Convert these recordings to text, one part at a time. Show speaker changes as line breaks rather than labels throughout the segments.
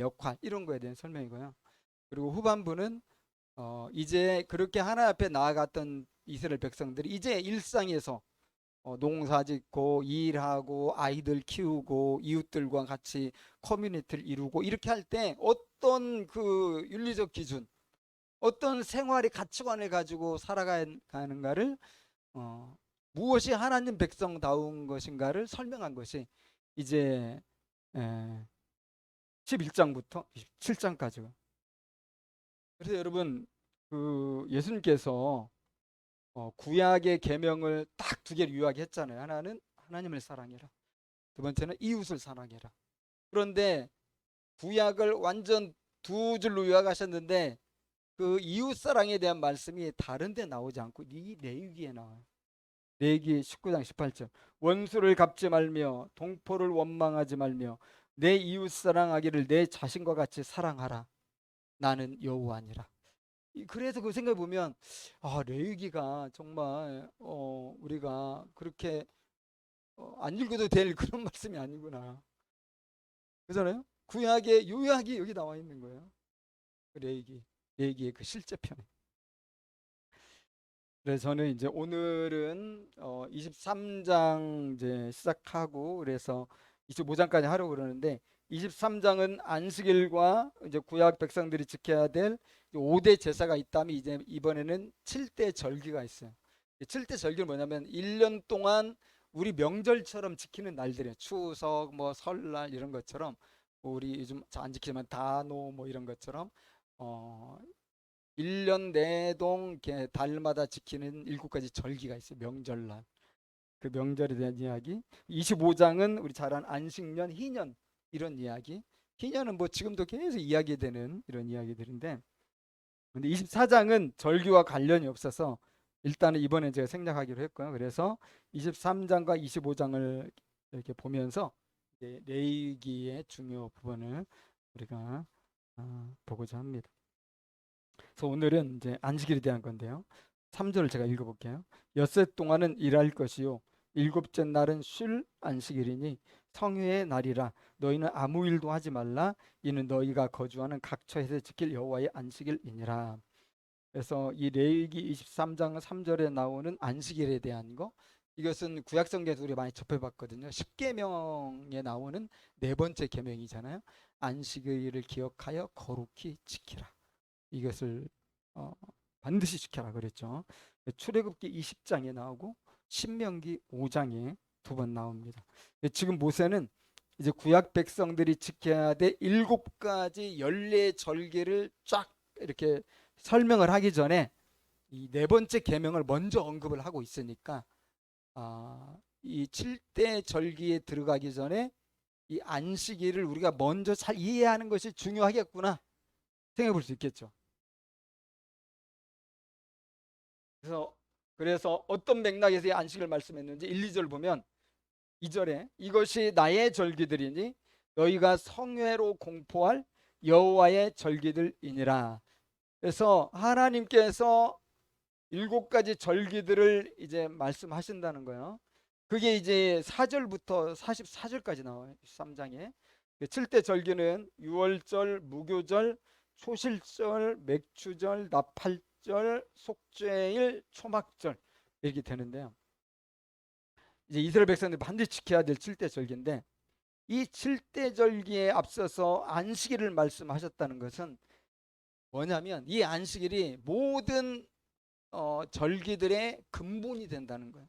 역할 이런 거에 대한 설명이고요. 그리고 후반부는 이제 그렇게 하나님 앞에 나아갔던 이스라엘 백성들이 이제 일상에서 농사짓고 일하고 아이들 키우고 이웃들과 같이 커뮤니티를 이루고 이렇게 할 때 어떤 윤리적 기준, 어떤 생활의 가치관을 가지고 살아가는가를 무엇이 하나님 백성다운 것인가를 설명한 것이 이제 11장부터 27장까지가. 그래서 여러분 예수님께서 구약의 계명을 딱 두 개를 요약했잖아요. 하나는 하나님을 사랑해라. 두 번째는 이웃을 사랑해라. 그런데 구약을 완전 두 줄로 요약하셨는데 그 이웃 사랑에 대한 말씀이 다른 데 나오지 않고 이 레위기에 나와요. 레위기 19장 18절. 원수를 갚지 말며 동포를 원망하지 말며 내 이웃 사랑하기를 내 자신과 같이 사랑하라. 나는 여호와니라. 그래서 그 생각해 보면 레위기가 정말 우리가 그렇게 안 읽어도 될 그런 말씀이 아니구나. 그잖아요. 구약의 요약이 여기 나와 있는 거예요. 그 레위기의 그 실제편에. 그래서 저는 이제 오늘은 23장 이제 시작하고 그래서 25장까지 하려고 그러는데 23장은 안식일과 이제 구약 백성들이 지켜야 될 5대 제사가 있다면 이제 이번에는 7대 절기가 있어요. 7대 절기는 뭐냐면 1년 동안 우리 명절처럼 지키는 날들이에요. 추석, 뭐 설날 이런 것처럼 우리 요즘 안 지키지만 단오 뭐 이런 것처럼 어 1년 내동 이렇게 달마다 지키는 7가지 절기가 있어요. 명절날. 그 명절에 대한 이야기. 25장은 우리 잘 아는 안식년, 희년 이런 이야기. 희년은 뭐 지금도 계속 이야기되는 이런 이야기들인데 근데 24장은 절기와 관련이 없어서 일단은 이번에 제가 생략하기로 했고요. 그래서 23장과 25장을 이렇게 보면서 이제 레위기의 중요 부분을 우리가 보고자 합니다. 그래서 오늘은 이제 안식일에 대한 건데요. 3절을 제가 읽어볼게요. 엿새 동안은 일할 것이요 일곱째 날은 쉴 안식일이니 성회의 날이라 너희는 아무 일도 하지 말라 이는 너희가 거주하는 각 처에서 지킬 여호와의 안식일이니라. 그래서 이 레위기 23장 3절에 나오는 안식일에 대한 거 이것은 구약성경에서 우리 많이 접해봤거든요. 십계명에 나오는 네 번째 계명이잖아요. 안식일을 기억하여 거룩히 지키라. 이것을 어, 반드시 지켜라 그랬죠. 출애굽기 20장에 나오고 신명기 5장에 두 번 나옵니다. 지금 모세는 이제 구약 백성들이 지켜야 될 7가지 연례 절기를 쫙 이렇게 설명을 하기 전에 이 네 번째 계명을 먼저 언급을 하고 있으니까 이 7대 절기에 들어가기 전에 이 안식일을 우리가 먼저 잘 이해하는 것이 중요하겠구나 생각해 볼 수 있겠죠. 그래서 어떤 맥락에서 이 안식을 말씀했는지 1, 2절 보면 2절에 이것이 나의 절기들이니 너희가 성회로 공포할 여호와의 절기들이니라. 그래서 하나님께서 7가지 절기들을 이제 말씀하신다는 거예요. 그게 이제 4절부터 44절까지 나와요. 3장에. 7대 절기는 유월절, 무교절, 초실절, 맥추절, 나팔절, 속죄일, 초막절 이렇게 되는데요. 이제 이스라엘 백성들이 반드시 지켜야 될 7대 절기인데 이 7대 절기에 앞서서 안식일을 말씀하셨다는 것은 뭐냐면 이 안식일이 모든 절기들의 근본이 된다는 거예요.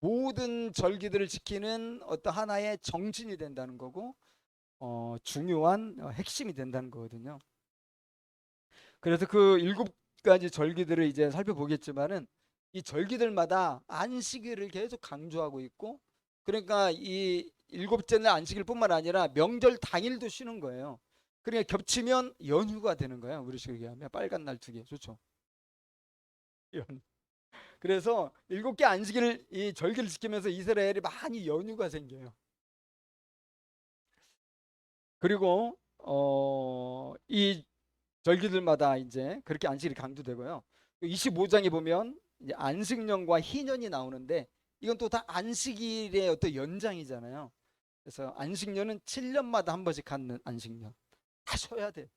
모든 절기들을 지키는 어떤 하나의 정신이 된다는 거고 중요한 핵심이 된다는 거거든요. 그래서 그 7가지 절기들을 이제 살펴보겠지만은 이 절기들마다 안식일을 계속 강조하고 있고 그러니까 이 7째는 안식일뿐만 아니라 명절 당일도 쉬는 거예요. 그러니까 겹치면 연휴가 되는 거예요. 우리식으로 얘기하면 빨간 날 2개 좋죠. 그래서 7개 안식일을 이 절기를 지키면서 이스라엘이 많이 연휴가 생겨요. 그리고 이 절기들마다 이제 그렇게 안식일이 강조되고요. 25장에 보면 이제 안식년과 희년이 나오는데 이건 또 다 안식일의 어떤 연장이잖아요. 그래서 안식년은 7년마다 한 번씩 갖는 안식년. 다 쉬어야 돼.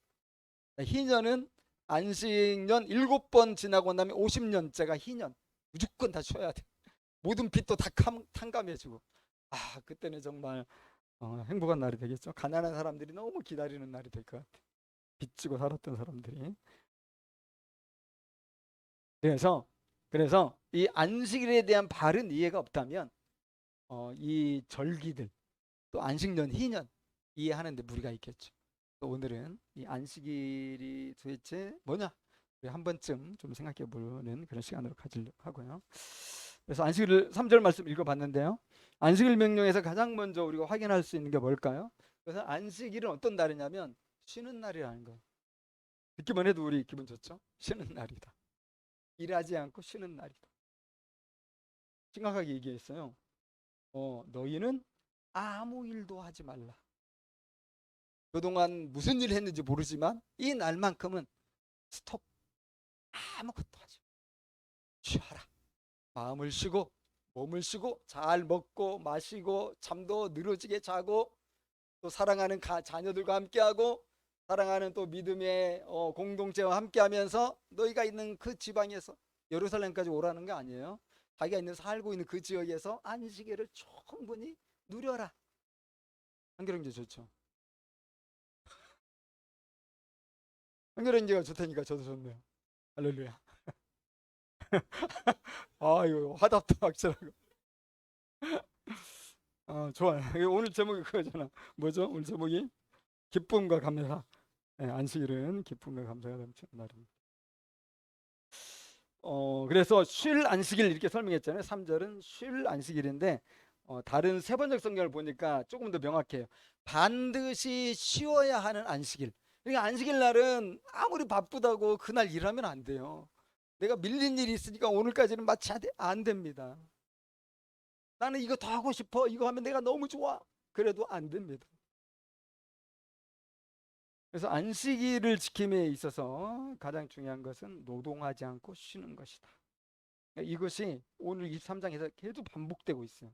희년은 안식년 7번 지나고 나면 50년째가 희년. 무조건 다 쉬어야 돼. 모든 빚도 다 탕감해주고. 그때는 정말 행복한 날이 되겠죠. 가난한 사람들이 너무 기다리는 날이 될 것 같아. 빚지고 살았던 사람들이. 그래서 이 안식일에 대한 바른 이해가 없다면 이 절기들 또 안식년, 희년 이해하는데 무리가 있겠죠. 또 오늘은 이 안식일이 도대체 뭐냐? 우리 한 번쯤 좀 생각해 보는 그런 시간으로 가지려고 하고요. 그래서 안식일 3절 말씀 읽어봤는데요. 안식일 명령에서 가장 먼저 우리가 확인할 수 있는 게 뭘까요? 그래서 안식일은 어떤 날이냐면 쉬는 날이라는 거예요. 듣기만 해도 우리 기분 좋죠? 쉬는 날이다. 일하지 않고 쉬는 날이다. 심각하게 얘기했어요. 너희는 아무 일도 하지 말라. 그동안 무슨 일 했는지 모르지만 이 날만큼은 스톱. 아무것도 하지 마. 쉬어라. 마음을 쉬고 몸을 쉬고 잘 먹고 마시고 잠도 늘어지게 자고 또 사랑하는 자녀들과 함께하고 사랑하는 또 믿음의 공동체와 함께하면서 너희가 있는 그 지방에서 예루살렘까지 오라는 게 아니에요. 자기가 살고 있는 그 지역에서 안식일을 충분히 누려라. 한겨레인지 좋죠. 한겨레인지가 좋다니까 저도 좋네요. 할렐루야. 이거 화답도 확실하고. 좋아요. 오늘 제목이 그거잖아. 뭐죠? 오늘 제목이 기쁨과 감사. 네, 안식일은 기쁨과 감사가 넘치는 날입니다. 그래서 쉴 안식일 이렇게 설명했잖아요. 3절은 쉴 안식일인데 다른 세번역 성경을 보니까 조금 더 명확해요. 반드시 쉬어야 하는 안식일. 그러니까 안식일 날은 아무리 바쁘다고 그날 일하면 안 돼요. 내가 밀린 일이 있으니까 오늘까지는 마치 안 됩니다. 나는 이거 더 하고 싶어. 이거 하면 내가 너무 좋아. 그래도 안 됩니다. 그래서 안식일을 지킴에 있어서 가장 중요한 것은 노동하지 않고 쉬는 것이다. 이것이 오늘 23장에서 계속 반복되고 있어요.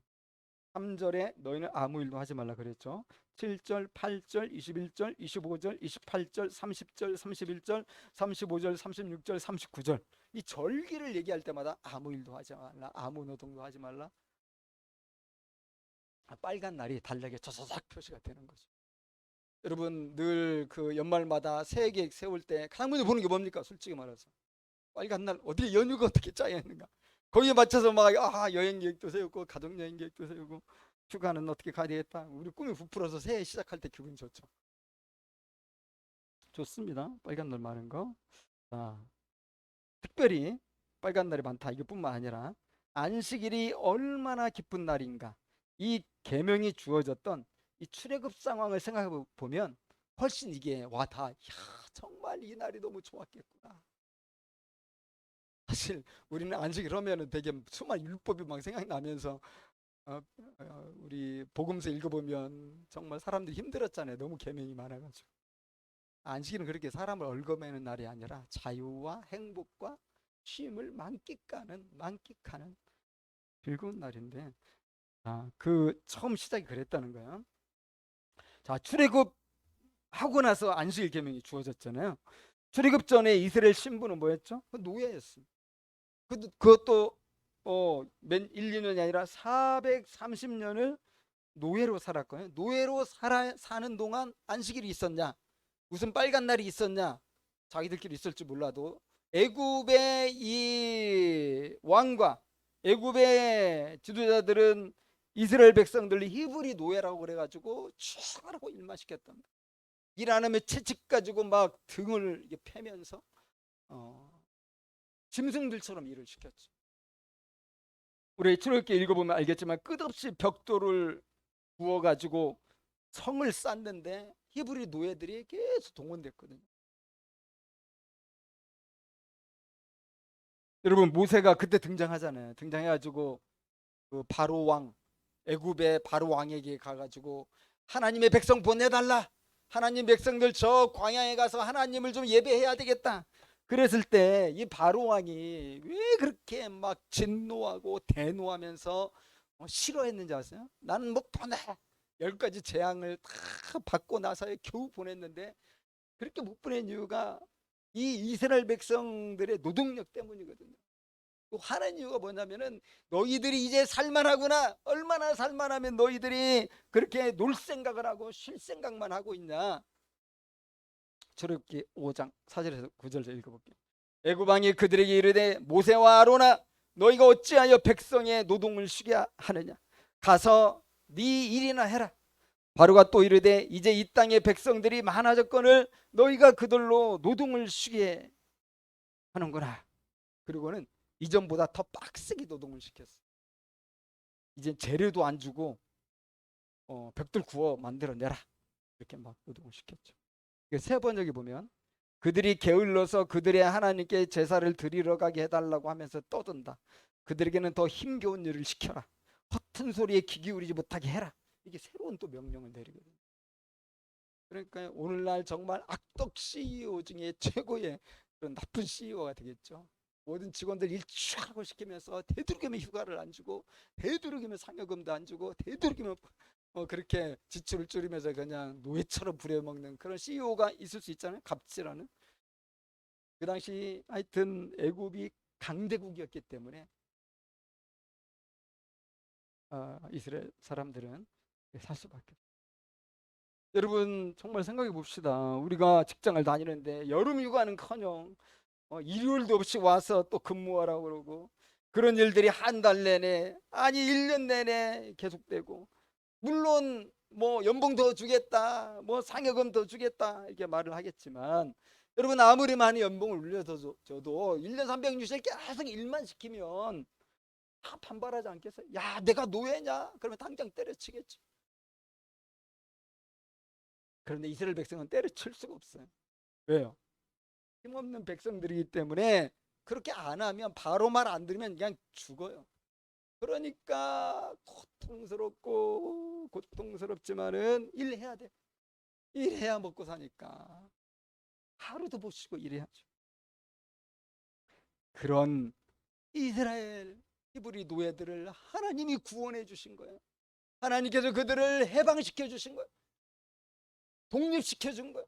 3절에 너희는 아무 일도 하지 말라 그랬죠. 7절, 8절, 21절, 25절, 28절, 30절, 31절, 35절, 36절, 39절. 이 절기를 얘기할 때마다 아무 일도 하지 말라, 아무 노동도 하지 말라. 빨간 날이 달력에 저서삭 표시가 되는 거죠. 여러분 늘 그 연말마다 새해 계획 세울 때 가장 먼저 보는 게 뭡니까? 솔직히 말해서 빨간 날 어디에 연휴가 어떻게 짜여 있는가? 거기에 맞춰서 막 여행 계획도 세우고 가족 여행 계획도 세우고 휴가는 어떻게 가야 되겠다. 우리 꿈이 부풀어서 새해 시작할 때 기분이 좋죠. 좋습니다. 빨간 날 많은 거. 특별히 빨간 날이 많다 이것뿐만 아니라 안식일이 얼마나 기쁜 날인가. 이 계명이 주어졌던 이 출애굽 상황을 생각해 보면 훨씬 이게 와닿아. 정말 이 날이 너무 좋았겠구나. 사실 우리는 안식일 하면은 되게 수많은 율법이 막 생각나면서 우리 복음서 읽어보면 정말 사람들이 힘들었잖아요. 너무 계명이 많아가지고. 안식일은 그렇게 사람을 얽어매는 날이 아니라 자유와 행복과 쉼을 만끽하는 즐거운 날인데, 그 처음 시작이 그랬다는 거예요. 출애굽 하고 나서 안식일 계명이 주어졌잖아요. 출애굽 전에 이스라엘 신부는 뭐였죠? 노예였습니다. 그것도 1, 2년이 아니라 430년을 노예로 살았거든요. 노예로 사는 동안 안식일이 있었냐? 무슨 빨간 날이 있었냐? 자기들끼리 있을지 몰라도 애굽의 이 왕과 애굽의 지도자들은 이스라엘 백성들이 히브리 노예라고 그래가지고 추가라고 일만 시켰단 말이에요. 일 안 하면 채찍 가지고 막 등을 이렇게 패면서 짐승들처럼 일을 시켰죠. 우리 출애굽기 읽어보면 알겠지만 끝없이 벽돌을 구워가지고 성을 쌓는데 히브리 노예들이 계속 동원됐거든요. 여러분 모세가 그때 등장하잖아요. 등장해가지고 그 바로 왕, 애굽의 바로 왕에게 가가지고 하나님의 백성 보내달라. 하나님 백성들 저 광야에 가서 하나님을 좀 예배해야 되겠다. 그랬을 때 이 바로 왕이 왜 그렇게 막 진노하고 대노하면서 싫어했는지 아세요? 나는 뭐 보내 10가지 재앙을 다 받고 나서 겨우 보냈는데 그렇게 못 보낸 이유가 이 이스라엘 백성들의 노동력 때문이거든요. 또 하나의 이유가 뭐냐면은 너희들이 이제 살만하구나. 얼마나 살만하면 너희들이 그렇게 놀 생각을 하고 쉴 생각만 하고 있냐. 출애굽기 5장 4절에서 9절 읽어볼게요. 애굽 왕이 그들에게 이르되 모세와 아론아 너희가 어찌하여 백성의 노동을 쉬게 하느냐. 가서 네 일이나 해라. 바로가 또 이르되 이제 이 땅의 백성들이 많아졌거늘 너희가 그들로 노동을 쉬게 하는구나. 그리고는 이전보다 더 빡세게 노동을 시켰어. 이제 재료도 안 주고 벽돌 구워 만들어내라. 이렇게 막 노동을 시켰죠. 세 번역에 보면 그들이 게을러서 그들의 하나님께 제사를 드리러 가게 해달라고 하면서 떠든다. 그들에게는 더 힘겨운 일을 시켜라. 허튼 소리에 귀 기울이지 못하게 해라. 이게 새로운 또 명령을 내리거든요. 그러니까 오늘날 정말 악덕 CEO 중에 최고의 그런 나쁜 CEO가 되겠죠. 모든 직원들 일 쫙 시키면서 되도록이면 휴가를 안 주고 되도록이면 상여금도 안 주고 되도록이면 그렇게 지출을 줄이면서 그냥 노예처럼 부려먹는 그런 CEO가 있을 수 있잖아요. 갑질하는. 그 당시 하여튼 애굽이 강대국이었기 때문에 이스라엘 사람들은 살 수밖에 없어요. 여러분 정말 생각해 봅시다. 우리가 직장을 다니는데 여름 휴가는커녕 일요일도 없이 와서 또 근무하라고 그러고 그런 일들이 한 달 내내 아니 1년 내내 계속되고 물론 뭐 연봉 더 주겠다 뭐 상여금 더 주겠다 이렇게 말을 하겠지만 여러분 아무리 많이 연봉을 올려줘도 1년 360일 계속 일만 시키면 다 반발하지 않겠어요? 야 내가 노예냐? 그러면 당장 때려치겠죠. 그런데 이스라엘 백성은 때려칠 수가 없어요. 왜요? 힘없는 백성들이기 때문에 그렇게 안 하면 바로 말 안 들으면 그냥 죽어요. 그러니까 고통스럽고 고통스럽지만은 일해야 돼. 일해야 먹고 사니까 하루도 못 쉬고 일해야죠. 그런 이스라엘 히브리 노예들을 하나님이 구원해 주신 거예요. 하나님께서 그들을 해방시켜 주신 거예요. 독립시켜 준 거예요.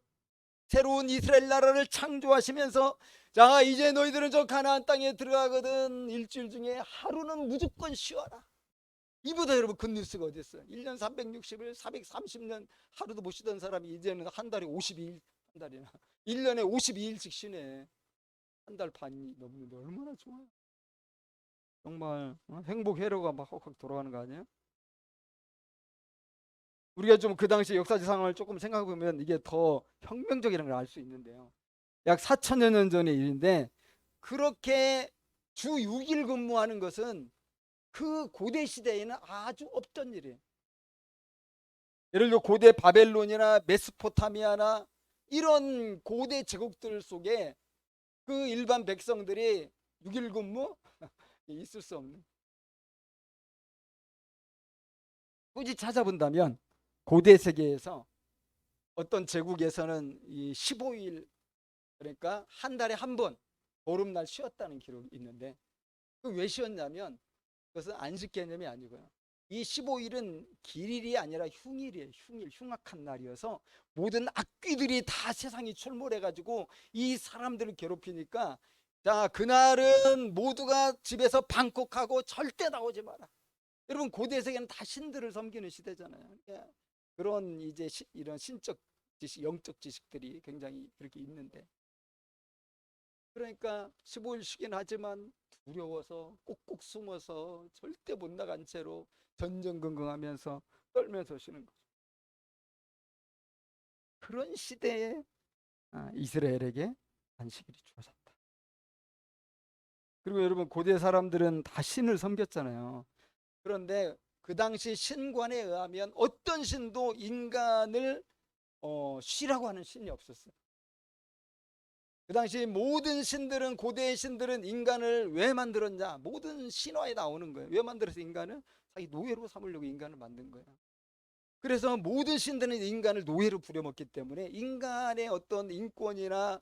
새로운 이스라엘 나라를 창조하시면서 자 이제 너희들은 저 가나안 땅에 들어가거든. 일주일 중에 하루는 무조건 쉬어라. 이보다 여러분 good 뉴스가 어디 있어요? 1년 360일 430년 하루도 못 쉬던 사람이 이제는 한 달에 52일 한 달이나 1년에 52일씩 쉬네. 한 달 반이 넘는데 얼마나 좋아요. 정말 행복 회로가 막 확확 돌아가는 거 아니에요? 우리가 좀 그 당시 역사적 상황을 조금 생각해 보면 이게 더 혁명적이라는 걸 알 수 있는데요. 약 4천여 년 전의 일인데 그렇게 주 6일 근무하는 것은 그 고대 시대에는 아주 없던 일이에요. 예를 들어 고대 바벨론이나 메소포타미아나 이런 고대 제국들 속에 그 일반 백성들이 6일 근무 있을 수 없는. 굳이 찾아본다면 고대 세계에서 어떤 제국에서는 이 15일 그러니까 한 달에 한 번 보름날 쉬었다는 기록이 있는데 그 왜 쉬었냐면 그것은 안식 개념이 아니고요. 이 15일은 길일이 아니라 흉일이에요. 흉일, 흉악한 날이어서 모든 악귀들이 다 세상이 출몰해가지고 이 사람들을 괴롭히니까 자 그날은 모두가 집에서 방콕하고 절대 나오지 마라. 여러분 고대 세계는 다 신들을 섬기는 시대잖아요. 그러니까 그런 이제 이런 신적 지식, 영적 지식들이 굉장히 그렇게 있는데 그러니까 15일 쉬긴 하지만 두려워서 꼭꼭 숨어서 절대 못 나간 채로 전전긍긍하면서 떨면서 쉬는 거죠. 그런 시대에 이스라엘에게 안식일이 주어졌다. 그리고 여러분 고대 사람들은 다 신을 섬겼잖아요. 그런데 그 당시 신관에 의하면 어떤 신도 인간을 쉬라고 하는 신이 없었어요. 그 당시 모든 신들은 고대의 신들은 인간을 왜 만들었냐? 모든 신화에 나오는 거예요. 왜 만들어서 인간을? 자기 노예로 삼으려고 인간을 만든 거예요. 그래서 모든 신들은 인간을 노예로 부려먹기 때문에 인간의 어떤 인권이나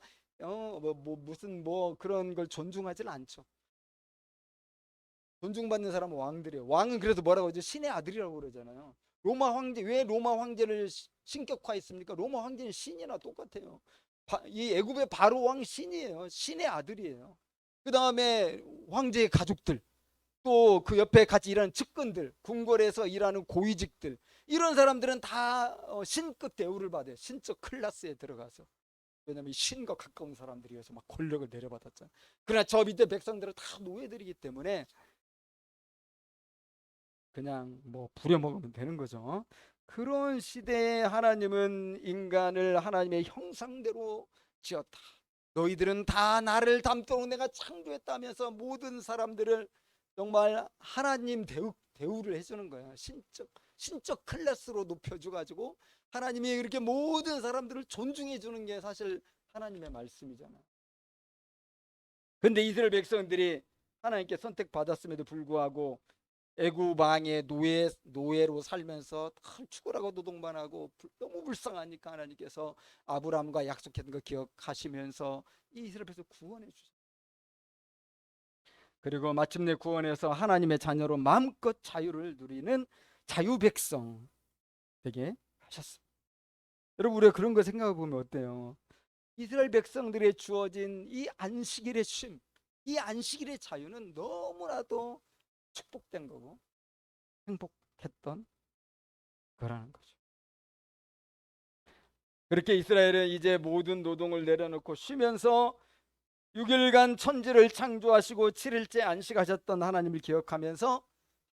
무슨 그런 걸 존중하지는 않죠. 존중받는 사람은 왕들이에요. 왕은 그래서 뭐라고 하죠? 신의 아들이라고 그러잖아요. 로마 황제 왜 로마 황제를 신격화했습니까? 로마 황제는 신이나 똑같아요. 이 애굽의 바로 왕 신이에요. 신의 아들이에요. 그 다음에 황제의 가족들, 또 그 옆에 같이 일하는 측근들, 궁궐에서 일하는 고위직들, 이런 사람들은 다 신급 대우를 받아요. 신적 클래스에 들어가서. 왜냐하면 신과 가까운 사람들이어서 막 권력을 내려받았잖아요. 그러나 저 밑에 백성들은 다 노예들이기 때문에 그냥 뭐 부려먹으면 되는 거죠. 그런 시대에 하나님은 인간을 하나님의 형상대로 지었다. 너희들은 다 나를 닮도록 내가 창조했다면서 모든 사람들을 정말 하나님 대우를 해주는 거야. 신적 클래스로 높여줘가지고 하나님이 이렇게 모든 사람들을 존중해 주는 게 사실 하나님의 말씀이잖아. 근데 이스라엘 백성들이 하나님께 선택받았음에도 불구하고 애굽 왕의 노예로 살면서 죽으라고 노동만 하고 너무 불쌍하니까 하나님께서 아브라함과 약속했던 거 기억하시면서 이 이스라엘 백성 구원해 주셨어요. 그리고 마침내 구원해서 하나님의 자녀로 마음껏 자유를 누리는 자유 백성 되게 하셨습니다. 여러분, 우리가 그런 거 생각해 보면 어때요? 이스라엘 백성들의 주어진 이 안식일의 쉼, 이 안식일의 자유는 너무나도 축복된 거고 행복했던 거라는 거죠. 그렇게 이스라엘은 이제 모든 노동을 내려놓고 쉬면서 6일간 천지를 창조하시고 7일째 안식하셨던 하나님을 기억하면서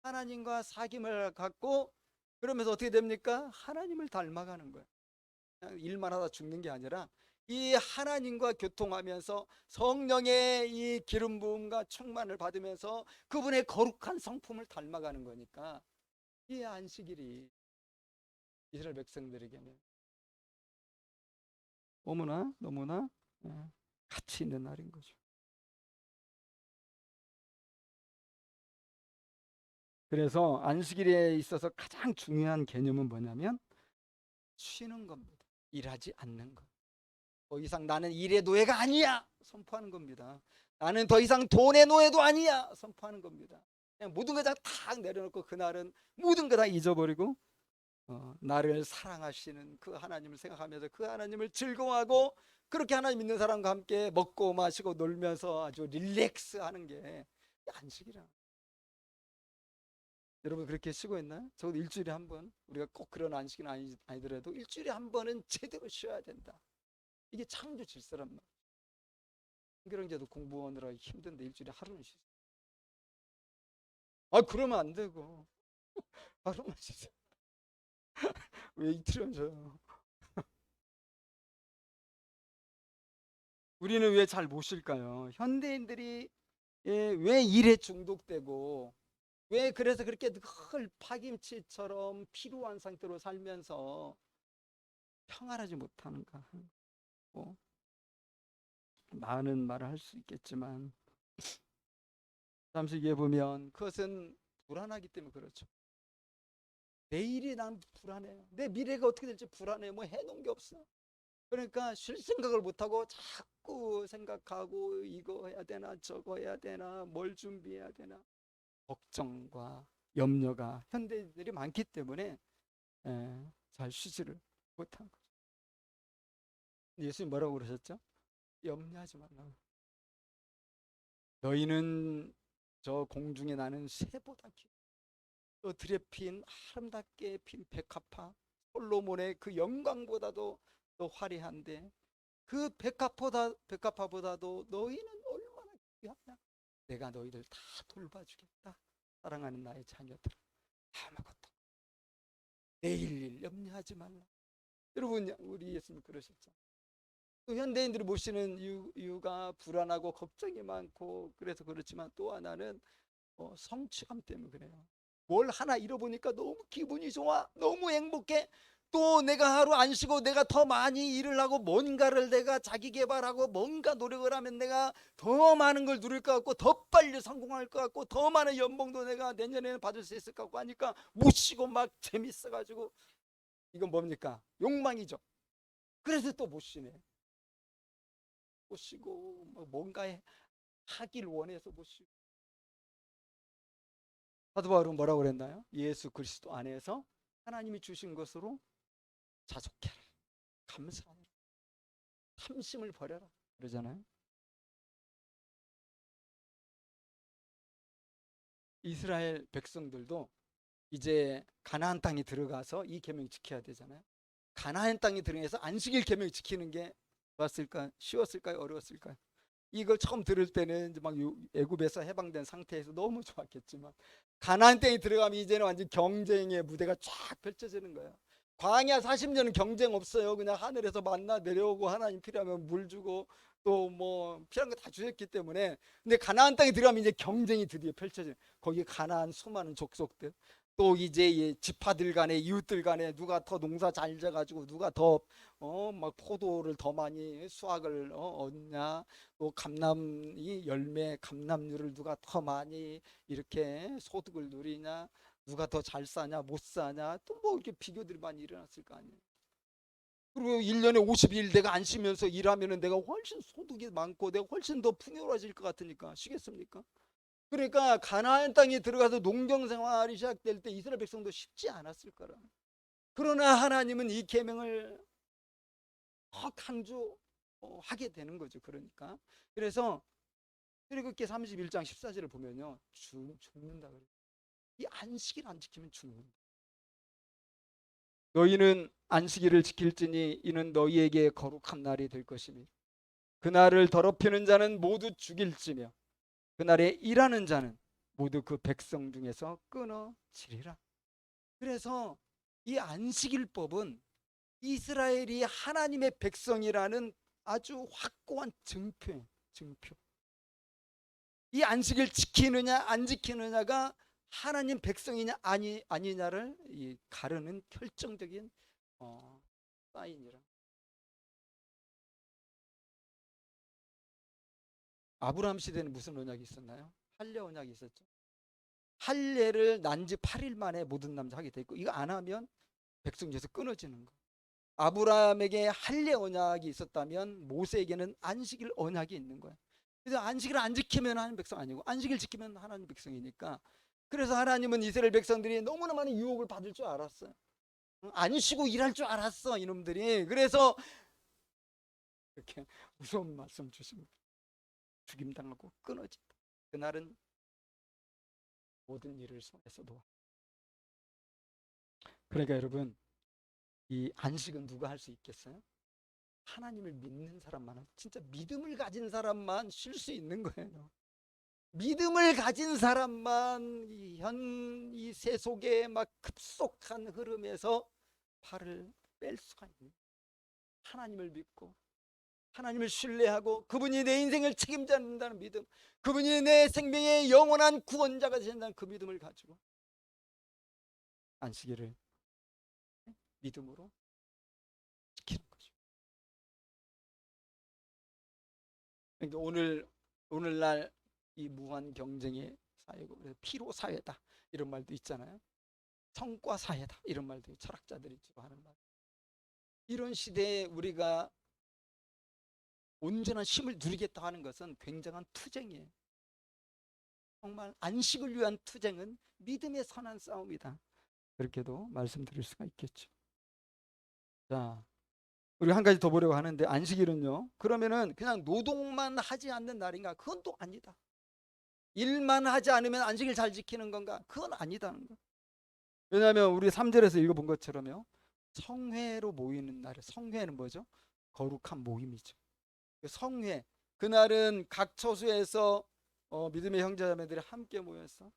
하나님과 사귐을 갖고, 그러면서 어떻게 됩니까? 하나님을 닮아가는 거예요. 그냥 일만 하다 죽는 게 아니라 이 하나님과 교통하면서 성령의 이 기름 부음과 충만을 받으면서 그분의 거룩한 성품을 닮아가는 거니까 이 안식일이 이스라엘 백성들에게는 너무나 가치 있는 날인 거죠. 그래서 안식일에 있어서 가장 중요한 개념은 뭐냐면 쉬는 겁니다. 일하지 않는 것. 더 이상 나는 일의 노예가 아니야 선포하는 겁니다. 나는 더 이상 돈의 노예도 아니야 선포하는 겁니다. 그냥 모든 거 다 내려놓고 그날은 모든 거 다 잊어버리고 나를 사랑하시는 그 하나님을 생각하면서 그 하나님을 즐거워하고, 그렇게 하나님 믿는 사람과 함께 먹고 마시고 놀면서 아주 릴렉스하는 게 안식이라. 여러분 그렇게 쉬고 있나요? 적어도 일주일에 한 번, 우리가 꼭 그런 안식은 아니더라도 일주일에 한 번은 제대로 쉬어야 된다. 이게 창조 질서란 말이에요. 한겨레제도 공부하느라 힘든데 일주일에 하루는 쉬세요. 그러면 안 되고 하루만 쉬세요. 왜 이틀은 쉬어요? 우리는 왜 잘 못 쉴까요? 현대인들이 왜 일에 중독되고, 왜 그래서 그렇게 늘 파김치처럼 피로한 상태로 살면서 평안하지 못하는가? 뭐 많은 말을 할 수 있겠지만 잠시 보면 그것은 불안하기 때문에 그렇죠. 내일이 난 불안해요. 내 미래가 어떻게 될지 불안해. 뭐 해놓은 게 없어. 그러니까 쉴 생각을 못하고 자꾸 생각하고 이거 해야 되나 저거 해야 되나 뭘 준비해야 되나 걱정과 염려가 현대인들이 많기 때문에 잘 쉬지를 못한 거죠. 예수님 뭐라고 그러셨죠? 염려하지 말라고. 너희는 저 공중에 나는 새보다 또 들에 핀 아름답게 핀 백합화, 솔로몬의 그 영광보다도 더 화려한데 그 백합화보다도 너희는 얼마나 귀하냐. 내가 너희들 다 돌봐주겠다. 사랑하는 나의 자녀들, 아무것도 내일 일 염려하지 말라. 여러분 우리 예수님 그러셨죠. 또 현대인들이 모시는 이유가 불안하고 걱정이 많고 그래서 그렇지만 또 하나는 성취감 때문에 그래요. 뭘 하나 잃어보니까 너무 기분이 좋아, 너무 행복해. 또 내가 하루 안 쉬고 내가 더 많이 일을 하고 뭔가를 내가 자기 개발하고 뭔가 노력을 하면 내가 더 많은 걸 누릴 것 같고 더 빨리 성공할 것 같고 더 많은 연봉도 내가 내년에는 받을 수 있을 것 같고 하니까 못 쉬고 막 재밌어가지고, 이건 뭡니까? 욕망이죠. 그래서 또 못 쉬네. 못 쉬고 뭔가 하길 원해서 못 쉬고. 사도 바울은 뭐라고 그랬나요? 예수 그리스도 안에서 하나님이 주신 것으로 자족해라, 감사해라. 탐심을 버려라 그러잖아요. 이스라엘 백성들도 이제 가나안 땅에 들어가서 이 계명 지켜야 되잖아요. 가나안 땅에 들어가서 안식일 계명 지키는 게 좋았을까? 쉬웠을까요? 어려웠을까요? 이걸 처음 들을 때는 이제 막 애굽에서 해방된 상태에서 너무 좋았겠지만 가나안 땅에 들어가면 이제는 완전 경쟁의 무대가 쫙 펼쳐지는 거예요. 광야 40년은 경쟁 없어요. 그냥 하늘에서 만나 내려오고 하나님 필요하면 물 주고 또 뭐 필요한 거 다 주셨기 때문에. 근데 가나안 땅에 들어가면 이제 경쟁이 드디어 펼쳐져요. 거기 가나안 수많은 족속들, 또 이제 지파들 간에 이웃들 간에 누가 더 농사 잘 져가지고 누가 더 막 포도를 더 많이 수확을 얻냐, 또 감남이 열매 감남류를 누가 더 많이 이렇게 소득을 누리냐, 누가 더 잘 사냐 못 사냐, 또 뭐 이렇게 비교들이 많이 일어났을 거 아니에요. 그리고 1년에 50일 내가 안 쉬면서 일하면은 내가 훨씬 소득이 많고 내가 훨씬 더 풍요로워질 것 같으니까 쉬겠습니까? 그러니까 가나안 땅에 들어가서 농경 생활이 시작될 때 이스라엘 백성도 쉽지 않았을 거라. 그러나 하나님은 이 계명을 강조하게 되는 거죠. 그러니까 그래서 출애굽기 31장 14절을 보면요, 죽는다 그래요. 이 안식일 안 지키면 죽는다. 너희는 안식일을 지킬지니 이는 너희에게 거룩한 날이 될 것이니 그날을 더럽히는 자는 모두 죽일지며 그날에 일하는 자는 모두 그 백성 중에서 끊어지리라. 그래서 이 안식일법은 이스라엘이 하나님의 백성이라는 아주 확고한 증표예요. 증표. 이 안식일 지키느냐 안 지키느냐가 하나님 백성이냐 아니냐를 가르는 결정적인 사인이라. 아브라함 시대는 무슨 언약이 있었나요? 할례 언약이 있었죠. 할례를 난 지 8일 만에 모든 남자 하게 돼 있고 이거 안 하면 백성 중에서 끊어지는 거. 아브라함에게 할례 언약이 있었다면 모세에게는 안식일 언약이 있는 거야. 그래서 안식일을 안 지키면 하나님 백성 아니고 안식일 지키면 하나님 백성이니까. 그래서 하나님은 이스라엘 백성들이 너무나 많은 유혹을 받을 줄 알았어요. 안 쉬고 일할 줄 알았어 이놈들이. 그래서 이렇게 무서운 말씀 주십니다. 죽임당하고 끊어진다. 그날은 모든 일을 손에서 놓아. 그러니까 여러분, 이 안식은 누가 할 수 있겠어요? 하나님을 믿는 사람만, 진짜 믿음을 가진 사람만 쉴 수 있는 거예요. 믿음을 가진 사람만 이 세속의 막 급속한 흐름에서 발을 뺄 수가 있는, 하나님을 믿고 하나님을 신뢰하고 그분이 내 인생을 책임진다는 믿음, 그분이 내 생명의 영원한 구원자가 되신다는 그 믿음을 가지고 안식일을 믿음으로 지키는 거죠. 그러니까 오늘날 이 무한 경쟁의 사회고, 그래서 피로 사회다 이런 말도 있잖아요. 성과 사회다 이런 말도 철학자들이 주로 하는 말. 이런 시대에 우리가 온전한 쉼을 누리겠다 하는 것은 굉장한 투쟁이에요. 정말 안식을 위한 투쟁은 믿음의 선한 싸움이다. 그렇게도 말씀드릴 수가 있겠죠. 자, 우리 한 가지 더 보려고 하는데, 안식일은요, 그러면은 그냥 노동만 하지 않는 날인가? 그건 또 아니다. 일만 하지 않으면 안식일 잘 지키는 건가? 그건 아니다는 거. 왜냐하면 우리 3절에서 읽어본 것처럼요, 성회로 모이는 날, 성회는 뭐죠? 거룩한 모임이죠. 성회, 그날은 각 처소에서 믿음의 형제자매들이 함께 모여서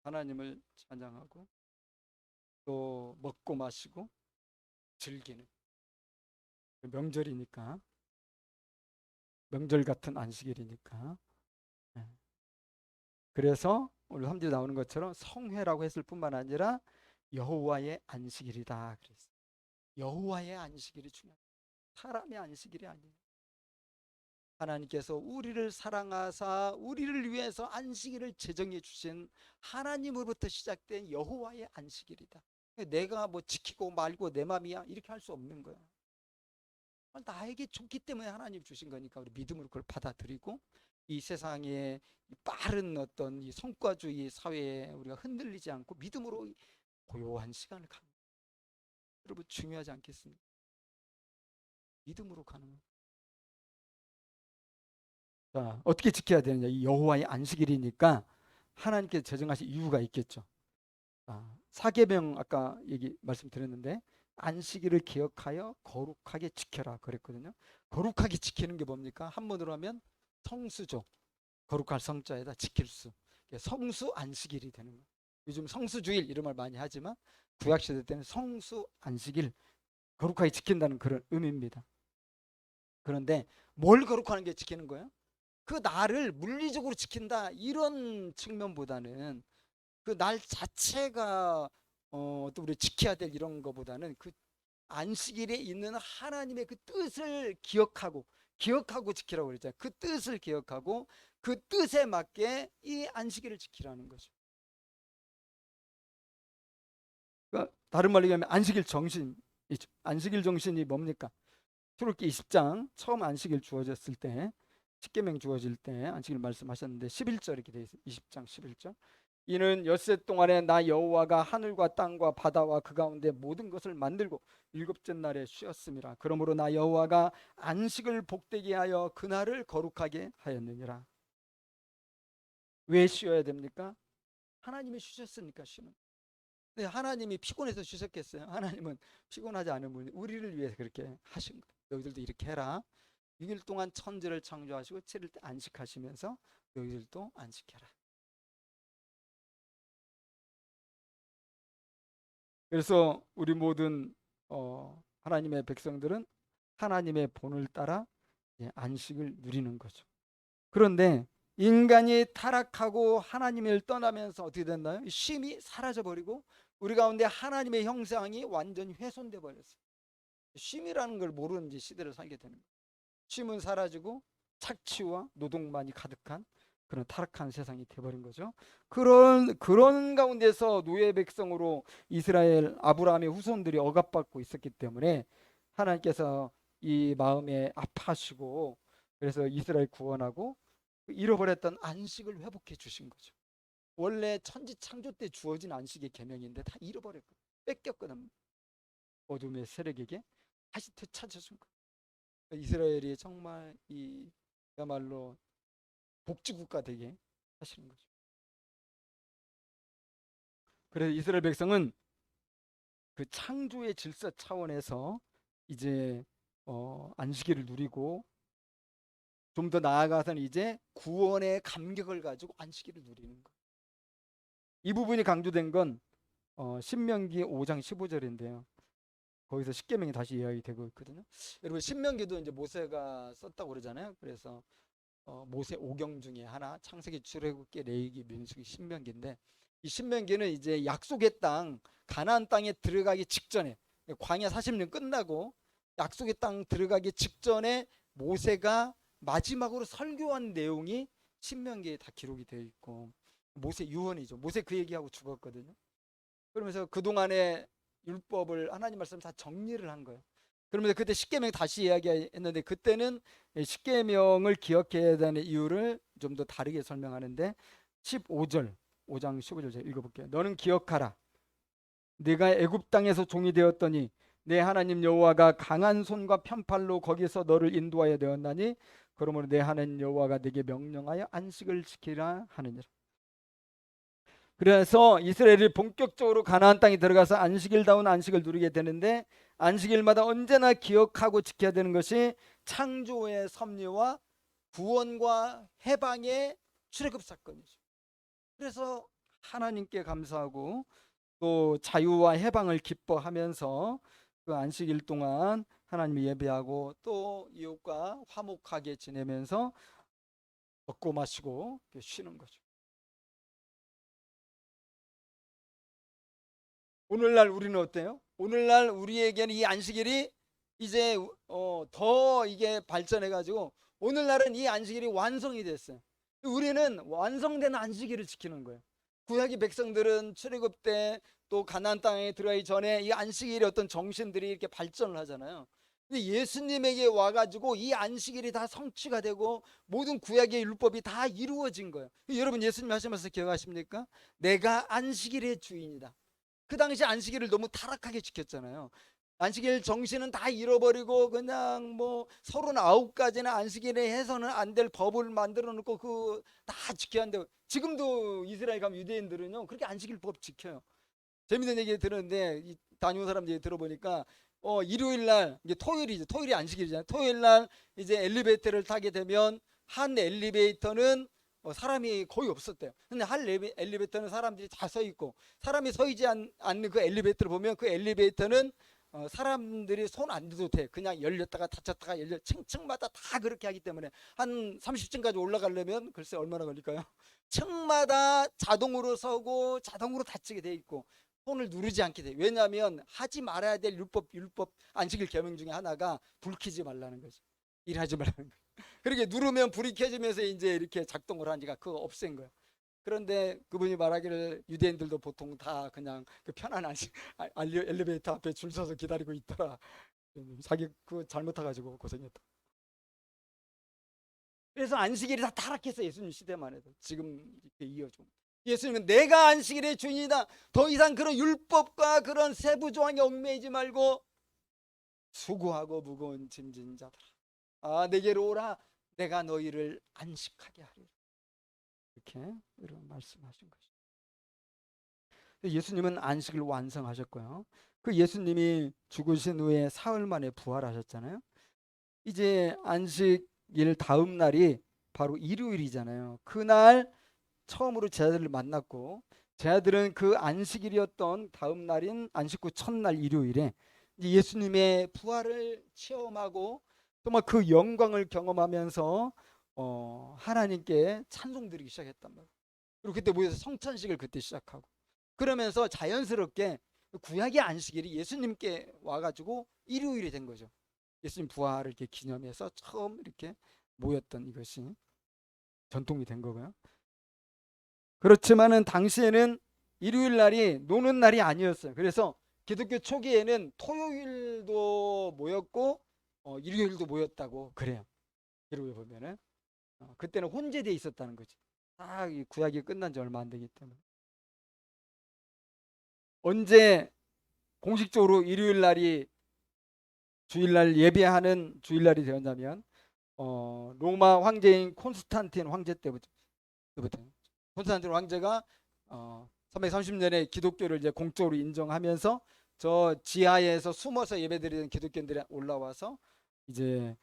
하나님을 찬양하고 또 먹고 마시고 즐기는 명절이니까, 명절 같은 안식일이니까. 네. 그래서 오늘 3절에 나오는 것처럼 성회라고 했을 뿐만 아니라 여호와의 안식일이다 그랬어요. 여호와의 안식일이 중요해요. 사람의 안식일이 아니에요. 하나님께서 우리를 사랑하사 우리를 위해서 안식일을 제정해 주신 하나님으로부터 시작된 여호와의 안식일이다. 내가 뭐 지키고 말고 내 맘이야 이렇게 할 수 없는 거야. 나에게 좋기 때문에 하나님 주신 거니까 우리 믿음으로 그걸 받아들이고 이 세상의 빠른 어떤 이 성과주의 사회에 우리가 흔들리지 않고 믿음으로 고요한 시간을 가는, 여러분 중요하지 않겠습니까? 믿음으로 가는 자, 어떻게 지켜야 되느냐? 이 여호와의 안식일이니까 하나님께 제정하신 이유가 있겠죠. 사계명 아까 얘기 말씀드렸는데 안식일을 기억하여 거룩하게 지켜라 그랬거든요. 거룩하게 지키는 게 뭡니까? 한문으로 하면 성수죠. 거룩할 성자에다 지킬 수. 성수 안식일이 되는 거예요. 요즘 성수주일 이런 말 많이 하지만 구약시대 때는 성수 안식일 거룩하게 지킨다는 그런 의미입니다. 그런데 뭘 거룩하는 게 지키는 거예요? 그 날을 물리적으로 지킨다 이런 측면보다는 그 날 자체가 또 우리 지켜야 될 이런 거보다는 그 안식일에 있는 하나님의 그 뜻을 기억하고 지키라고 그랬잖아요. 그 뜻을 기억하고 그 뜻에 맞게 이 안식일을 지키라는 거죠. 그러니까 다른 말로 얘기하면 안식일 정신이죠. 안식일 정신이 뭡니까? 출애굽기 20장 처음 안식일 주어졌을 때 십계명 주어질 때 안식일 말씀하셨는데 11절 이렇게 되어 있어요. 20장 11절. 이는 엿새 동안에 나 여호와가 하늘과 땅과 바다와 그 가운데 모든 것을 만들고 일곱째 날에 쉬었음이라. 그러므로 나 여호와가 안식을 복되게 하여 그날을 거룩하게 하였느니라. 왜 쉬어야 됩니까? 하나님이 쉬셨으니까 쉬는. 근데 하나님이 피곤해서 쉬셨겠어요? 하나님은 피곤하지 않은 분이 우리를 위해서 그렇게 하신 거예요. 너희들도 이렇게 해라. 6일 동안 천지를 창조하시고 7일 때 안식하시면서 너희들도 안식해라. 그래서 우리 모든 하나님의 백성들은 하나님의 본을 따라 안식을 누리는 거죠. 그런데 인간이 타락하고 하나님을 떠나면서 어떻게 됐나요? 쉼이 사라져버리고 우리 가운데 하나님의 형상이 완전히 훼손돼 버렸어요. 쉼이라는 걸 모르는 시대를 살게 되는 거예요. 쉼은 사라지고 착취와 노동만이 가득한 그런 타락한 세상이 돼버린 거죠. 그런 가운데서 노예 백성으로 이스라엘 아브라함의 후손들이 억압받고 있었기 때문에 하나님께서 이 마음에 아파하시고 그래서 이스라엘 구원하고 잃어버렸던 안식을 회복해 주신 거죠. 원래 천지 창조 때 주어진 안식의 계명인데 다 잃어버렸거든요. 뺏겼거든요. 어둠의 세력에게 다시 되찾아준 거예요. 이스라엘이 정말 이야말로 복지국가 되게 하시는 거죠. 그래서 이스라엘 백성은 그 창조의 질서 차원에서 이제 안식일을 누리고 좀 더 나아가서는 이제 구원의 감격을 가지고 안식일을 누리는 거예요. 이 부분이 강조된 건 신명기 5장 15절인데요. 거기서 십계명이 다시 이야기 되고 있거든요. 여러분 신명기도 이제 모세가 썼다고 그러잖아요. 그래서 모세 오경 중에 하나 창세기, 출애굽기, 레위기, 민수기, 신명기인데 이 신명기는 이제 약속의 땅 가나안 땅에 들어가기 직전에 광야 40년 끝나고 약속의 땅 들어가기 직전에 모세가 마지막으로 설교한 내용이 신명기에 다 기록이 되어 있고 모세 유언이죠. 모세 그 얘기하고 죽었거든요. 그러면서 그동안의 율법을 하나님 말씀 다 정리를 한 거예요. 그러면서 그때 십계명 다시 이야기했는데 그때는 십계명을 기억해야 되는 이유를 좀 더 다르게 설명하는데 15절 5장 15절 제가 읽어볼게요. 너는 기억하라. 네가 애굽 땅에서 종이 되었더니 내 하나님 여호와가 강한 손과 편팔로 거기서 너를 인도하여 되었나니 그러므로 내 하나님 여호와가 네게 명령하여 안식을 지키라 하느니라. 그래서 이스라엘이 본격적으로 가나안 땅에 들어가서 안식일다운 안식을 누리게 되는데 안식일마다 언제나 기억하고 지켜야 되는 것이 창조의 섭리와 구원과 해방의 출애굽 사건이죠. 그래서 하나님께 감사하고 또 자유와 해방을 기뻐하면서 그 안식일 동안 하나님을 예배하고 또 이웃과 화목하게 지내면서 먹고 마시고 쉬는 거죠. 오늘날 우리는 어때요? 오늘날 우리에게는 이 안식일이 이제 더 이게 발전해 가지고 오늘날은 이 안식일이 완성이 됐어요. 우리는 완성된 안식일을 지키는 거예요. 구약의 백성들은 출애굽 때 또 가나안 땅에 들어가기 전에 이 안식일의 어떤 정신들이 이렇게 발전을 하잖아요. 근데 예수님에게 와가지고 이 안식일이 다 성취가 되고 모든 구약의 율법이 다 이루어진 거예요. 여러분 예수님 하시면서 기억하십니까? 내가 안식일의 주인이다. 그 당시 안식일을 너무 타락하게 지켰잖아요. 안식일 정신은 다 잃어버리고 그냥 뭐 39가지나 안식일에 해서는 안 될 법을 만들어 놓고 그 다 지켜야 한다고. 지금도 이스라엘 가면 유대인들은요 그렇게 안식일 법 지켜요. 재밌는 얘기 들었는데 다녀온 사람 얘기 들어보니까 일요일 날 이제 토요일이죠. 토요일이 안식일이잖아요. 토요일 날 이제 엘리베이터를 타게 되면 한 엘리베이터는 사람이 거의 없었대요. 근데 한 엘리베이터는 사람들이 다 서 있고 사람이 서 있지 않는 그 엘리베이터를 보면 그 엘리베이터는 사람들이 손 안 대도 돼. 그냥 열렸다가 닫혔다가 층층마다 다 그렇게 하기 때문에 한 30층까지 올라가려면 글쎄 얼마나 걸릴까요? 층마다 자동으로 서고 자동으로 닫히게 돼 있고 손을 누르지 않게 돼. 왜냐하면 하지 말아야 될 율법 안식일 계명 중에 하나가 불 켜지 말라는 거죠. 일하지 말라는 거죠. 그렇게 누르면 불이 켜지면서 이제 이렇게 작동을 하니까 그거 없앤 거예요. 그런데 그분이 말하기를 유대인들도 보통 다 그냥 그 편한 안식 엘리베이터 앞에 줄 서서 기다리고 있더라. 자기 그 잘못 타가지고 고생했다. 그래서 안식일이 다 타락했어. 예수님 시대만 해도 지금 이렇게 이어져. 예수님은 내가 안식일의 주인이다. 더 이상 그런 율법과 그런 세부 조항에 얽매이지 말고 수고하고 무거운 짐진 자들아, 내게로 오라. 내가 너희를 안식하게 하리라. 이렇게 이런 말씀하신 것이죠. 예수님은 안식을 완성하셨고요. 그 예수님이 죽으신 후에 사흘 만에 부활하셨잖아요. 이제 안식일 다음 날이 바로 일요일이잖아요. 그날 처음으로 제자들을 만났고 제자들은 그 안식일이었던 다음 날인 안식 후 첫날 일요일에 예수님의 부활을 체험하고 정말 그 영광을 경험하면서 하나님께 찬송드리기 시작했단 말이에요. 그리고 그때 모여서 성찬식을 그때 시작하고 그러면서 자연스럽게 구약의 안식일이 예수님께 와가지고 일요일이 된 거죠. 예수님 부활을 이렇게 기념해서 처음 이렇게 모였던 이것이 전통이 된 거고요. 그렇지만은 당시에는 일요일 날이 노는 날이 아니었어요. 그래서 기독교 초기에는 토요일도 모였고 일요일도 모였다고 그래요. 기록에 보면은 그때는 혼재돼 있었다는 거지. 딱 이 구약이 끝난 지 얼마 안 되기 때문에. 언제 공식적으로 일요일 날이 주일날 예배하는 주일날이 되었냐면 로마 황제인 콘스탄틴 황제 때부터. 콘스탄틴 황제가 330년에 기독교를 이제 공적으로 인정하면서 저 지하에서 숨어서 예배드리는 기독교인들이 올라와서 이제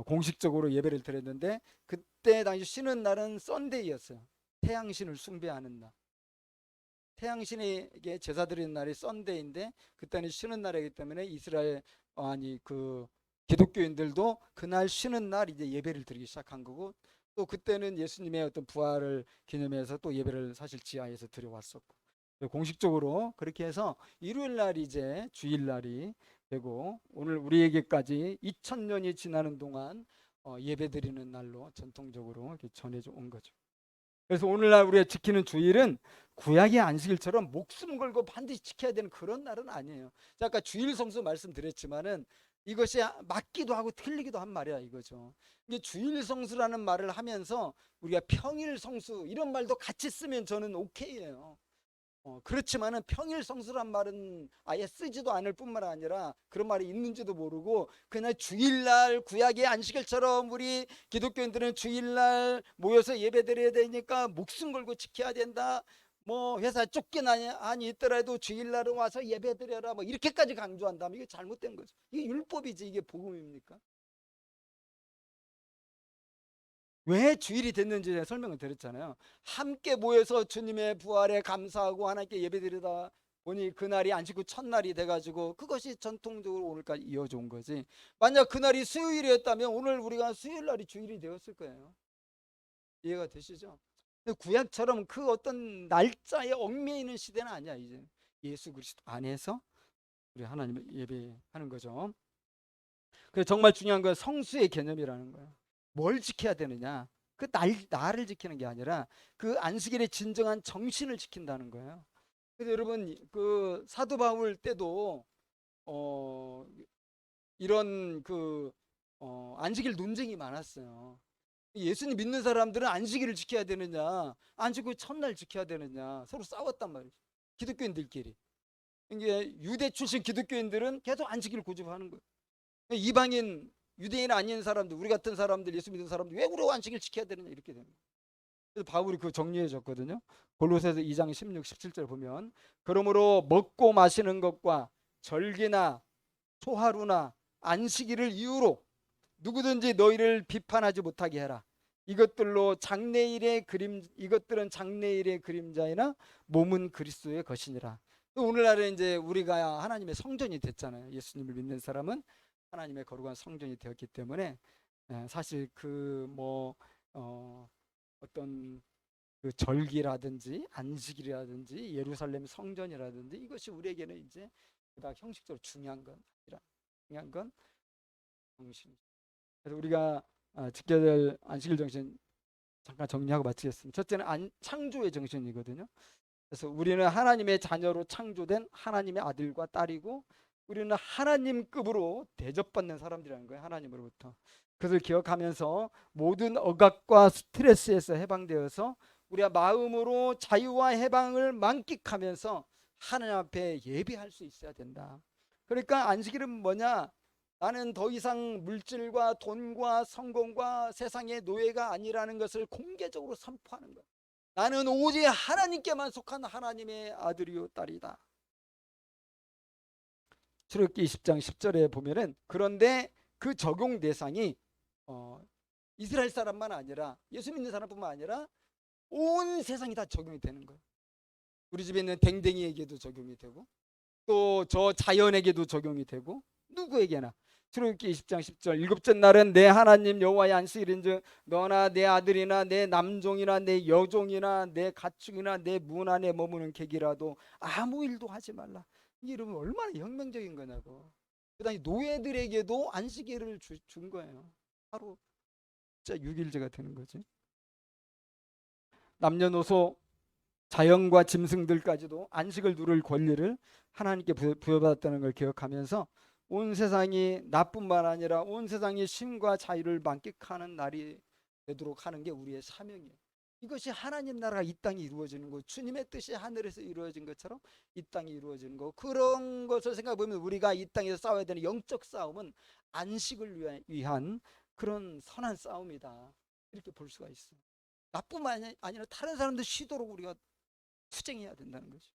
공식적으로 예배를 드렸는데 그때 당시 쉬는 날은 썬데이였어요. 태양신을 숭배하는 날. 태양신에게 제사 드리는 날이 썬데이인데 그때는 쉬는 날이기 때문에 이스라엘 아니 그 기독교인들도 그날 쉬는 날 이제 예배를 드리기 시작한 거고 또 그때는 예수님의 어떤 부활을 기념해서 또 예배를 사실 지하에서 드려왔었고 공식적으로 그렇게 해서 일요일 날 이제 주일 날이 되고 오늘 우리에게까지 2000년이 지나는 동안 예배 드리는 날로 전통적으로 이렇게 전해져 온 거죠. 그래서 오늘날 우리가 지키는 주일은 구약의 안식일처럼 목숨 걸고 반드시 지켜야 되는 그런 날은 아니에요. 아까 주일 성수 말씀드렸지만은 이것이 맞기도 하고 틀리기도 한 말이야 이거죠. 이게 주일 성수라는 말을 하면서 우리가 평일 성수 이런 말도 같이 쓰면 저는 오케이예요. 그렇지만은 평일 성수란 말은 아예 쓰지도 않을 뿐만 아니라 그런 말이 있는지도 모르고 그냥 주일날 구약의 안식일처럼 우리 기독교인들은 주일날 모여서 예배드려야 되니까 목숨 걸고 지켜야 된다. 뭐 회사 쫓겨나니 있더라도 주일날은 와서 예배드려라. 뭐 이렇게까지 강조한다면 이게 잘못된 거죠. 이게 율법이지 이게 복음입니까? 왜 주일이 됐는지 제가 설명을 드렸잖아요. 함께 모여서 주님의 부활에 감사하고 하나님께 예배드리다 보니 그날이 안식 후 첫날이 돼가지고 그것이 전통적으로 오늘까지 이어져 온 거지. 만약 그날이 수요일이었다면 오늘 우리가 수요일날이 주일이 되었을 거예요. 이해가 되시죠? 근데 구약처럼 그 어떤 날짜에 얽매이는 시대는 아니야. 이제 예수 그리스도 안에서 우리 하나님을 예배하는 거죠. 그래서 정말 중요한 건 성수의 개념이라는 거예요. 뭘 지켜야 되느냐? 그 나를 지키는 게 아니라 그 안식일의 진정한 정신을 지킨다는 거예요. 그래서 여러분 그 사도 바울 때도 어 이런 그 안식일 논쟁이 많았어요. 예수님 믿는 사람들은 안식일을 지켜야 되느냐, 안식 후 첫날 지켜야 되느냐 서로 싸웠단 말이죠. 기독교인들끼리. 이게 유대 출신 기독교인들은 계속 안식일을 고집하는 거예요. 이방인 유대인 아닌 사람들, 우리 같은 사람들, 예수 믿는 사람들 왜 우리 안식일 지켜야 되느냐 이렇게 되는 거예요. 그래서 바울이 그거 정리해 줬거든요. 골로새서 2장 16, 17절 보면 그러므로 먹고 마시는 것과 절기나 초하루나 안식일을 이유로 누구든지 너희를 비판하지 못하게 해라. 이것들은 장래일의 그림자이나 몸은 그리스도의 것이니라. 오늘날에 이제 우리가 하나님의 성전이 됐잖아요. 예수님을 믿는 사람은 하나님의 거룩한 성전이 되었기 때문에 사실 어떤 그 절기라든지 안식일이라든지 예루살렘 성전이라든지 이것이 우리에게는 이제 그닥 형식적으로 중요한 건 아니라 중요한 건 정신. 그래서 우리가 지켜야 될 안식일 정신 잠깐 정리하고 마치겠습니다. 첫째는 창조의 정신이거든요. 그래서 우리는 하나님의 자녀로 창조된 하나님의 아들과 딸이고 우리는 하나님급으로 대접받는 사람들이라는 거예요. 하나님으로부터. 그것을 기억하면서 모든 억압과 스트레스에서 해방되어서 우리가 마음으로 자유와 해방을 만끽하면서 하나님 앞에 예배할 수 있어야 된다. 그러니까 안식일은 뭐냐? 나는 더 이상 물질과 돈과 성공과 세상의 노예가 아니라는 것을 공개적으로 선포하는 거야. 나는 오직 하나님께만 속한 하나님의 아들이요 딸이다. 출애굽기 20장 10절에 보면은 그런데 그 적용 대상이 이스라엘 사람만 아니라 예수 믿는 사람뿐만 아니라 온 세상이 다 적용이 되는 거예요. 우리 집에 있는 댕댕이에게도 적용이 되고 또 저 자연에게도 적용이 되고 누구에게나. 출애굽기 20장 10절 일곱째 날은 내 하나님 여호와의 안식일인즉 너나 내 아들이나 내 남종이나 내 여종이나 내 가축이나 내 문 안에 머무는 객이라도 아무 일도 하지 말라. 이게 여러분 얼마나 혁명적인 거냐고. 그다음에 노예들에게도 안식일을 준 거예요. 하루 진짜 6일제가 되는 거지. 남녀노소 자연과 짐승들까지도 안식을 누릴 권리를 하나님께 부여받았다는 걸 기억하면서 온 세상이 나뿐만 아니라 온 세상이 쉼과 자유를 만끽하는 날이 되도록 하는 게 우리의 사명이에요. 이것이 하나님 나라가 이 땅에 이루어지는 거, 주님의 뜻이 하늘에서 이루어진 것처럼 이 땅에 이루어지는 거. 그런 것을 생각해 보면 우리가 이 땅에서 싸워야 되는 영적 싸움은 안식을 위한 그런 선한 싸움이다. 이렇게 볼 수가 있어요. 나뿐만 아니라 다른 사람들 쉬도록 우리가 투쟁해야 된다는 거죠.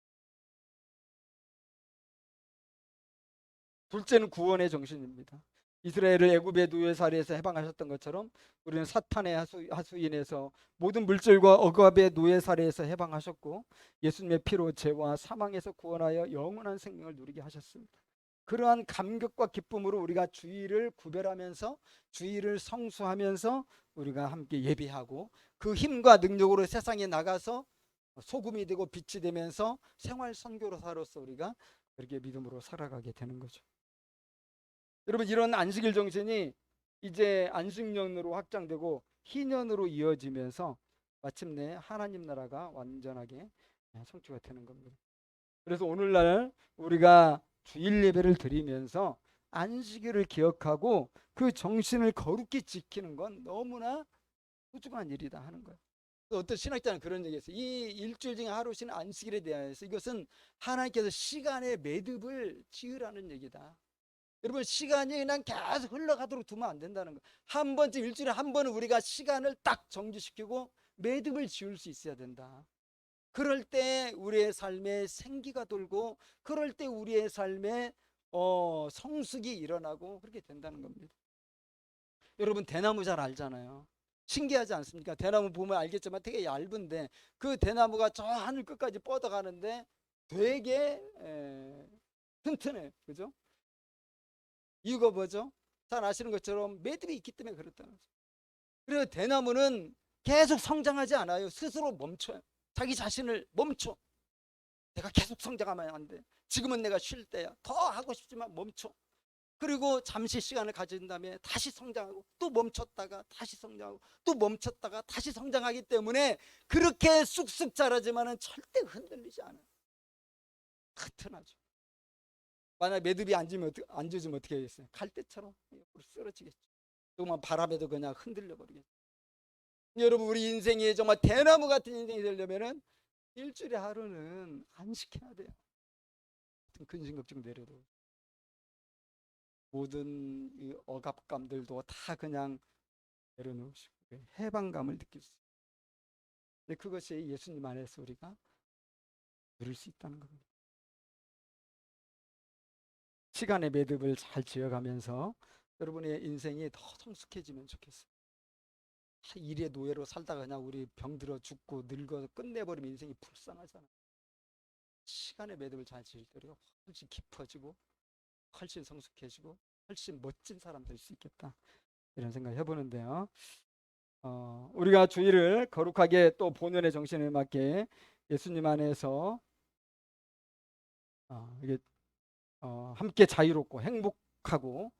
둘째는 구원의 정신입니다. 이스라엘을 애굽의 노예살이에서 해방하셨던 것처럼 우리는 사탄의 하수인에서 모든 물질과 억압의 노예살이에서 해방하셨고 예수님의 피로 죄와 사망에서 구원하여 영원한 생명을 누리게 하셨습니다. 그러한 감격과 기쁨으로 우리가 주일을 구별하면서 주일을 성수하면서 우리가 함께 예배하고 그 힘과 능력으로 세상에 나가서 소금이 되고 빛이 되면서 생활 선교사로서 우리가 그렇게 믿음으로 살아가게 되는 거죠. 여러분 이런 안식일 정신이 이제 안식년으로 확장되고 희년으로 이어지면서 마침내 하나님 나라가 완전하게 성취가 되는 겁니다. 그래서 오늘날 우리가 주일 예배를 드리면서 안식일을 기억하고 그 정신을 거룩히 지키는 건 너무나 소중한 일이다 하는 거예요. 어떤 신학자는 그런 얘기했어요. 이 일주일 중에 하루씩 안식일에 대해서 이것은 하나님께서 시간의 매듭을 지으라는 얘기다. 여러분 시간이 그냥 계속 흘러가도록 두면 안 된다는 거예요. 한 번쯤 일주일에 한 번은 우리가 시간을 딱 정지시키고 매듭을 지을 수 있어야 된다. 그럴 때 우리의 삶에 생기가 돌고 그럴 때 우리의 삶에 성숙이 일어나고 그렇게 된다는 겁니다. 여러분 대나무 잘 알잖아요. 신기하지 않습니까? 대나무 보면 알겠지만 되게 얇은데 그 대나무가 저 하늘 끝까지 뻗어가는데 되게 튼튼해요. 그죠? 이유가 뭐죠? 잘 아시는 것처럼 매듭이 있기 때문에 그렇다는 거죠. 그래서 대나무는 계속 성장하지 않아요. 스스로 멈춰요. 자기 자신을 멈춰. 내가 계속 성장하면 안 돼. 지금은 내가 쉴 때야. 더 하고 싶지만 멈춰. 그리고 잠시 시간을 가진 다음에 다시 성장하고 또 멈췄다가 다시 성장하고 또 멈췄다가 다시 성장하기 때문에 그렇게 쑥쑥 자라지만은 절대 흔들리지 않아요. 튼튼하죠. 만약 매듭이 앉으면 어떻게 하겠어요? 갈대처럼 쓰러지겠죠. 정말 바람에도 그냥 흔들려 버리겠죠. 여러분 우리 인생이 정말 대나무 같은 인생이 되려면은 일주일에 하루는 안식해야 돼요. 같은 근심걱정 내려도 모든 이 억압감들도 다 그냥 내려놓으시고 해방감을 느낄 수 있어요. 근데 그것이 예수님 안에서 우리가 누릴 수 있다는 겁니다. 시간의 매듭을 잘 지어가면서 여러분의 인생이 더 성숙해지면 좋겠어요. 일의 노예로 살다가 그냥 우리 병들어 죽고 늙어서 끝내버리면 인생이 불쌍하잖아요. 시간의 매듭을 잘 지을 때 우리가 훨씬 깊어지고 훨씬 성숙해지고 훨씬 멋진 사람 될 수 있겠다, 이런 생각 해보는데요. 우리가 주일을 거룩하게 또 본연의 정신에 맞게 예수님 안에서 이게 함께 자유롭고 행복하고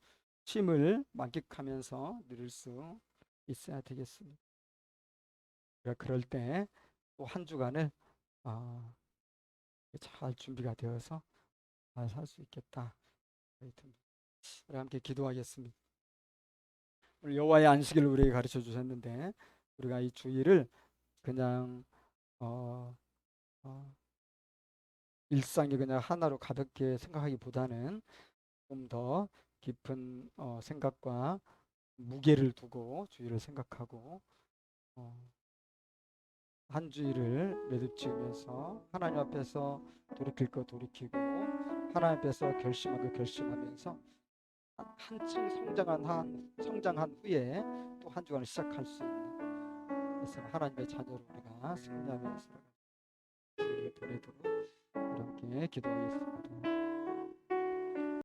쉼을 만끽하면서 누릴 수 있어야 되겠습니다. 그럴 때 또 한 주간을 잘 준비가 되어서 잘 살 수 있겠다. 우리 함께 기도하겠습니다. 오늘 여호와의 안식일을 우리에게 가르쳐 주셨는데 우리가 이 주일을 그냥 어, 어, 일상이 그냥 하나로 가볍게 생각하기보다는 좀 더 깊은 생각과 무게를 두고 주일을 생각하고 어, 한 주일을 매듭 지으면서 하나님 앞에서 돌이킬 거 돌이키고 하나님 앞에서 결심한 거 결심하면서 한층 성장한 후에 또 한 주간을 시작할 수 있는, 그래서 하나님의 자녀로 우리가 승리하면서 주일을 보내도록 이렇게 기도하겠습니다.